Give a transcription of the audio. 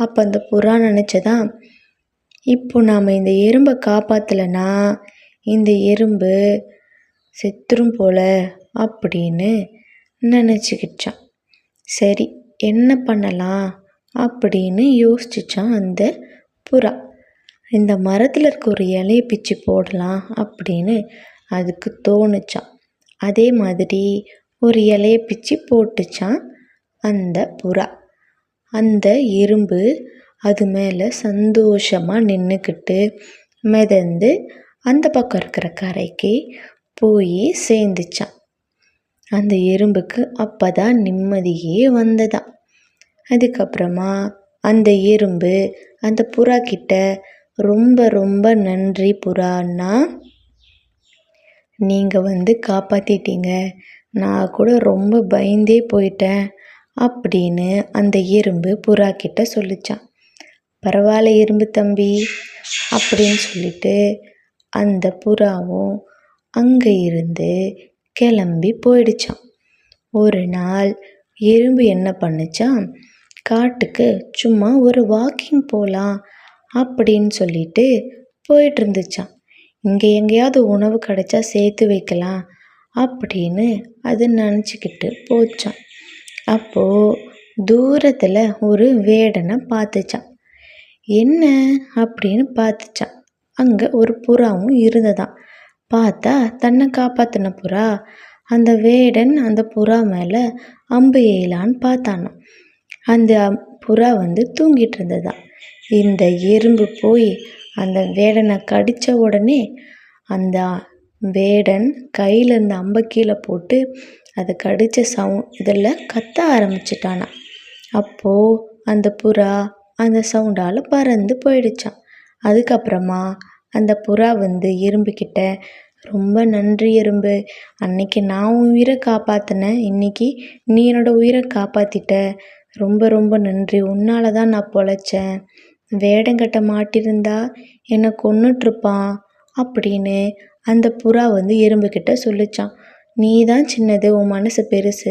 அப்போ அந்த புறா நினச்சதா, இப்போ நாம் இந்த எறும்பை காப்பாற்றலைன்னா இந்த எறும்பு செத்துரும் போல அப்படின்னு நினச்சிக்கிச்சான். சரி, என்ன பண்ணலாம் அப்படின்னு யோசிச்சான் அந்த புறா. இந்த மரத்தில் இருக்க ஒரு இலையை பிச்சு போடலாம் அப்படின்னு அதுக்கு தோணுச்சான். அதே மாதிரி ஒரு இலையை பிச்சு போட்டுச்சான் அந்த புறா. அந்த எறும்பு அது மேலே சந்தோஷமாக நின்றுக்கிட்டு மிதந்து அந்த பக்கம் இருக்கிற கரைக்கு போய் சேர்ந்துச்சான். அந்த எறும்புக்கு அப்போ தான் நிம்மதியே வந்ததாம். அதுக்கப்புறமா அந்த எறும்பு அந்த புறா கிட்ட ரொம்ப ரொம்ப நன்றி புறான்னா, நீங்கள் காப்பாற்றிட்டீங்க, நான் கூட ரொம்ப பயந்தே போயிட்டேன் அப்படின்னு அந்த எறும்பு புறா கிட்ட சொல்லிச்சான். பரவாயில்ல எறும்பு தம்பி அப்படின்னு சொல்லிட்டு அந்த புறாவும் அங்கே இருந்து கிளம்பி போயிடுச்சான். ஒரு நாள் எறும்பு என்ன பண்ணுச்சான், காட்டுக்கு சும்மா ஒரு வாக்கிங் போகலாம் அப்படின்னு சொல்லிட்டு போயிட்டு இருந்துச்சான். இங்கே எங்கேயாவது உணவு கிடைச்சா சேர்த்து வைக்கலாம் அப்படின்னு அது நினச்சிக்கிட்டு போச்சான். அப்போது தூரத்தில் ஒரு வேடனை பார்த்துச்சான். என்ன அப்படின்னு பார்த்துச்சான். அங்கே ஒரு புறாவும் இருந்ததாம். பார்த்தா தன்னை காப்பாற்றின புறா அந்த வேடன் அந்த புறா மேலே அம்பு எய்யலான்னு பார்த்தானோ. அந்த புறா தூங்கிட்டு இருந்ததாம். இந்த எறும்பு போய் அந்த வேடனை கடித்த உடனே அந்த வேடன் கையில் இருந்த அம்பை கீழே போட்டு அதை கடித்த இதில் கத்த ஆரம்பிச்சிட்டானா. அப்போது அந்த புறா அந்த சவுண்டால் பறந்து போயிடுச்சான். அதுக்கப்புறமா அந்த புறா எறும்புக்கிட்ட, ரொம்ப நன்றி எறும்பு, அன்னைக்கு நான் உன் உயிரை காப்பாற்றினேன், இன்னைக்கு நீ என்னோடய உயிரை காப்பாற்றிட்ட, ரொம்ப ரொம்ப நன்றி, உன்னால தான் நான் பொழைச்சேன், வேடங்கிட்ட மாட்டியிருந்தா என்னை கொன்னுட்ருப்பான் அப்படின்னு அந்த புறா எறும்புக்கிட்ட சொல்லிச்சான். நீ தான் சின்னது, உன் மனசு பெருசு.